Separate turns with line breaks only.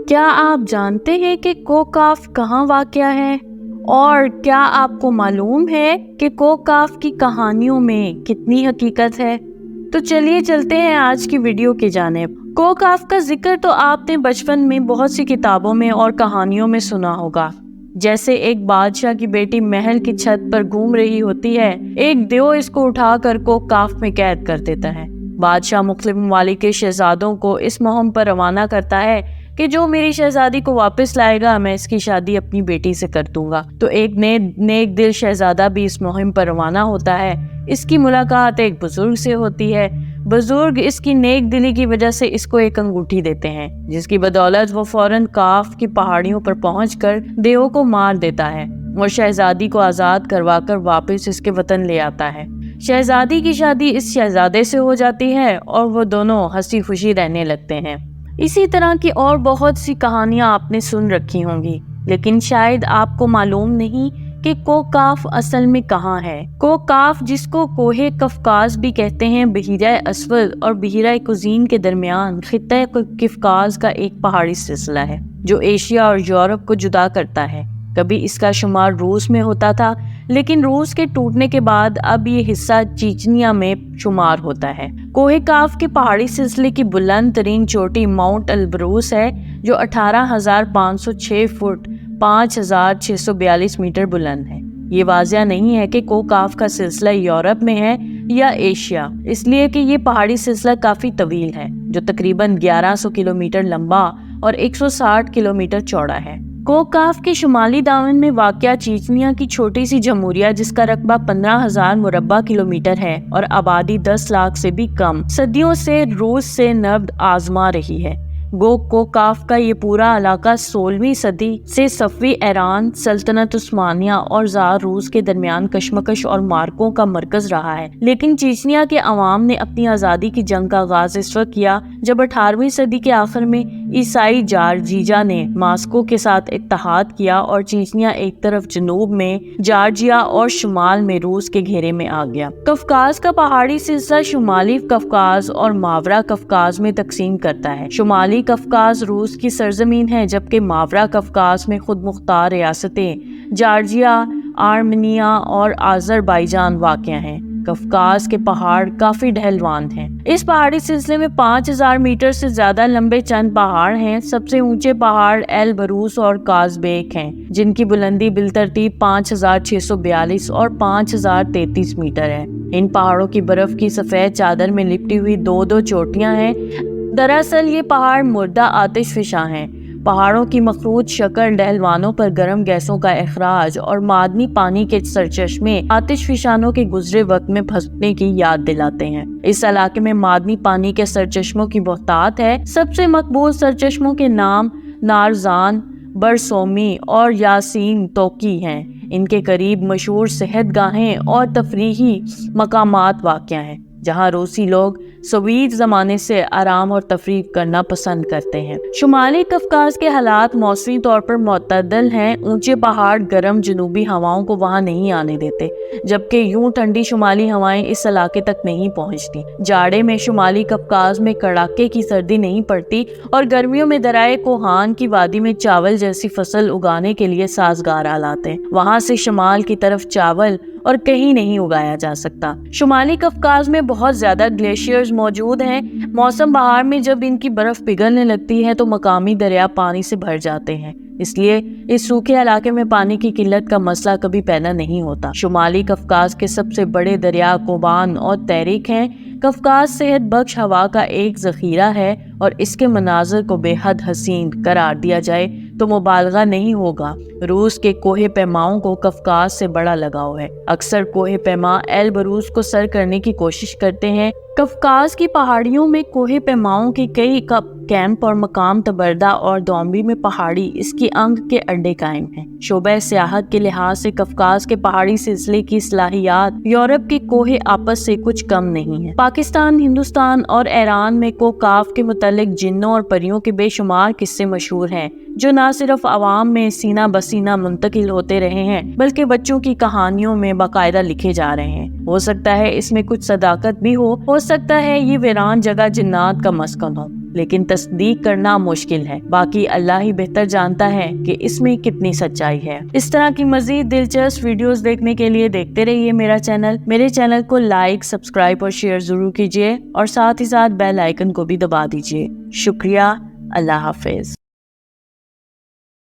کیا آپ جانتے ہیں کہ کوکاف کہاں واقع ہے؟ اور کیا آپ کو معلوم ہے کہ کوکاف کی کہانیوں میں کتنی حقیقت ہے؟ تو چلیے چلتے ہیں آج کی ویڈیو کی جانب۔ کوکاف کا ذکر تو آپ نے بچپن میں بہت سی کتابوں میں اور کہانیوں میں سنا ہوگا۔ جیسے ایک بادشاہ کی بیٹی محل کی چھت پر گھوم رہی ہوتی ہے، ایک دیو اس کو اٹھا کر کوکاف میں قید کر دیتا ہے۔ بادشاہ مختلف ممالک کے شہزادوں کو اس مہم پر روانہ کرتا ہے کہ جو میری شہزادی کو واپس لائے گا میں اس کی شادی اپنی بیٹی سے کر دوں گا۔ تو ایک نیک دل شہزادہ بھی اس مہم پر روانہ ہوتا ہے۔ اس کی ملاقات ایک بزرگ سے ہوتی ہے۔ بزرگ اس کی نیک دلی کی وجہ سے اس کو ایک انگوٹھی دیتے ہیں، جس کی بدولت وہ فوراً کاف کی پہاڑیوں پر پہنچ کر دیو کو مار دیتا ہے اور شہزادی کو آزاد کروا کر واپس اس کے وطن لے آتا ہے۔ شہزادی کی شادی اس شہزادے سے ہو جاتی ہے اور وہ دونوں ہنسی خوشی رہنے لگتے ہیں۔ اسی طرح کی اور بہت سی کہانیاں آپ نے سن رکھی ہوں گی، لیکن شاید آپ کو معلوم نہیں کہ کوکاف اصل میں کہاں ہے۔ کوکاف، جس کو کوہ قفقاز بھی کہتے ہیں، بحیرہ اسود اور بحیرہ قزوین کے درمیان خطہ قفقاز کا ایک پہاڑی سلسلہ ہے جو ایشیا اور یورپ کو جدا کرتا ہے۔ کبھی اس کا شمار روس میں ہوتا تھا، لیکن روس کے ٹوٹنے کے بعد اب یہ حصہ چیچنیا میں شمار ہوتا ہے۔ کوہ کاف کے پہاڑی سلسلے کی بلند ترین چوٹی ماؤنٹ البروس ہے، جو 18,506 فٹ 5,642 میٹر بلند ہے۔ یہ واضح نہیں ہے کہ کوکاف کا سلسلہ یورپ میں ہے یا ایشیا، اس لیے کہ یہ پہاڑی سلسلہ کافی طویل ہے، جو تقریباً 1100 کلومیٹر لمبا اور 160 کلومیٹر چوڑا ہے۔ کوکاف کے شمالی دامن میں واقع چیچنیا کی چھوٹی سی جمہوریہ، جس کا رقبہ 15,000 مربع کلومیٹر ہے اور آبادی 10 لاکھ سے بھی کم، صدیوں سے روس سے نبرد آزما رہی ہے۔ کوکاف کا یہ پورا علاقہ 16ویں صدی سے صفوی ایران، سلطنت عثمانیہ اور زار روس کے درمیان کشمکش اور مارکوں کا مرکز رہا ہے۔ لیکن چیچنیا کے عوام نے اپنی آزادی کی جنگ کا آغاز اس وقت کیا جب 18ویں صدی کے آخر میں عیسائی جارجیا نے ماسکو کے ساتھ اتحاد کیا اور چیچنیا ایک طرف جنوب میں جارجیا اور شمال میں روس کے گھیرے میں آ گیا۔ قفقاز کا پہاڑی سلسلہ شمالی قفقاز اور ماورا قفقاز میں تقسیم کرتا ہے۔ شمالی قفقاز روس کی سرزمین ہے، جبکہ ماورا قفقاز میں خود مختار ریاستیں جارجیا، آرمینیا اور آذربائیجان واقع ہیں۔ قفقاز کے پہاڑ کافی ڈھلوان ہیں۔ اس پہاڑی سلسلے میں 5,000 میٹر سے زیادہ لمبے چند پہاڑ ہیں۔ سب سے اونچے پہاڑ ایلبروس اور کازبیک ہیں، جن کی بلندی بالترتیب 5,642 اور 5,033 میٹر ہے۔ ان پہاڑوں کی برف کی سفید چادر میں لپٹی ہوئی دو چوٹیاں ہیں۔ دراصل یہ پہاڑ مردہ آتش فشاں ہیں۔ پہاڑوں کی مخروط شکل ڈھلوانوں پر گرم گیسوں کا اخراج اور معدنی پانی کے سرچشمے آتش فشانوں کے گزرے وقت میں پھنسنے کی یاد دلاتے ہیں۔ اس علاقے میں معدنی پانی کے سرچشموں کی بہتات ہے۔ سب سے مقبول سرچشموں کے نام نارزان، برسومی اور یاسین توکی ہیں۔ ان کے قریب مشہور صحت گاہیں اور تفریحی مقامات واقع ہیں، جہاں روسی لوگ سوویت زمانے سے آرام اور تفریح کرنا پسند کرتے ہیں۔ شمالی قفقاز کے حالات موسمی طور پر معتدل ہیں۔ اونچے پہاڑ گرم جنوبی ہواؤں کو وہاں نہیں آنے دیتے، جبکہ یوں ٹھنڈی شمالی ہوائیں اس علاقے تک نہیں پہنچتی۔ جاڑے میں شمالی قفقاز میں کڑاکے کی سردی نہیں پڑتی اور گرمیوں میں درائے کوہان کی وادی میں چاول جیسی فصل اگانے کے لیے سازگار حالات ہیں۔ وہاں سے شمال کی طرف چاول اور کہیں نہیں اگایا جا سکتا۔ شمالی قفقاز میں بہت زیادہ گلیشیئرز موجود ہیں۔ موسم بہار میں جب ان کی برف پگھلنے لگتی ہے تو مقامی دریا پانی سے بھر جاتے ہیں، اس لیے اس سوکھے علاقے میں پانی کی قلت کا مسئلہ کبھی پیدا نہیں ہوتا۔ شمالی قفقاز کے سب سے بڑے دریا کوبان اور تیرک ہیں۔ قفقاز صحت بخش ہوا کا ایک ذخیرہ ہے اور اس کے مناظر کو بے حد حسین قرار دیا جائے تو مبالغہ نہیں ہوگا۔ روس کے کوہ پیماؤں کو قفقاز سے بڑا لگاؤ ہے۔ اکثر کوہ پیما ایلبروس کو سر کرنے کی کوشش کرتے ہیں۔ قفقاز کی پہاڑیوں میں کوہ پیماؤں کے کئی کیمپ اور مقام تبردہ اور دومبی میں پہاڑی اس کی انگ کے اڈے قائم ہیں۔ شعبہ سیاحت کے لحاظ سے قفقاز کے پہاڑی سلسلے کی صلاحیات یورپ کے کوہ آپس سے کچھ کم نہیں ہے۔ پاکستان، ہندوستان اور ایران میں کوکاف کے متعلق جنوں اور پریوں کے بے شمار قصے مشہور ہیں، جو نہ صرف عوام میں سینہ بسینہ منتقل ہوتے رہے ہیں بلکہ بچوں کی کہانیوں میں باقاعدہ لکھے جا رہے ہیں۔ ہو سکتا ہے اس میں کچھ صداقت بھی ہو سکتا ہے یہ ویران جگہ جنات کا مسکن ہو، لیکن تصدیق کرنا مشکل ہے. باقی اللہ ہی بہتر جانتا ہے کہ اس میں کتنی سچائی ہے. اس طرح کی مزید دلچسپ ویڈیوز دیکھنے کے لیے دیکھتے رہیے میرے چینل کو لائک، سبسکرائب اور شیئر ضرور کیجیے اور ساتھ ہی ساتھ بیل آئیکن کو بھی دبا دیجیے. شکریہ. اللہ حافظ.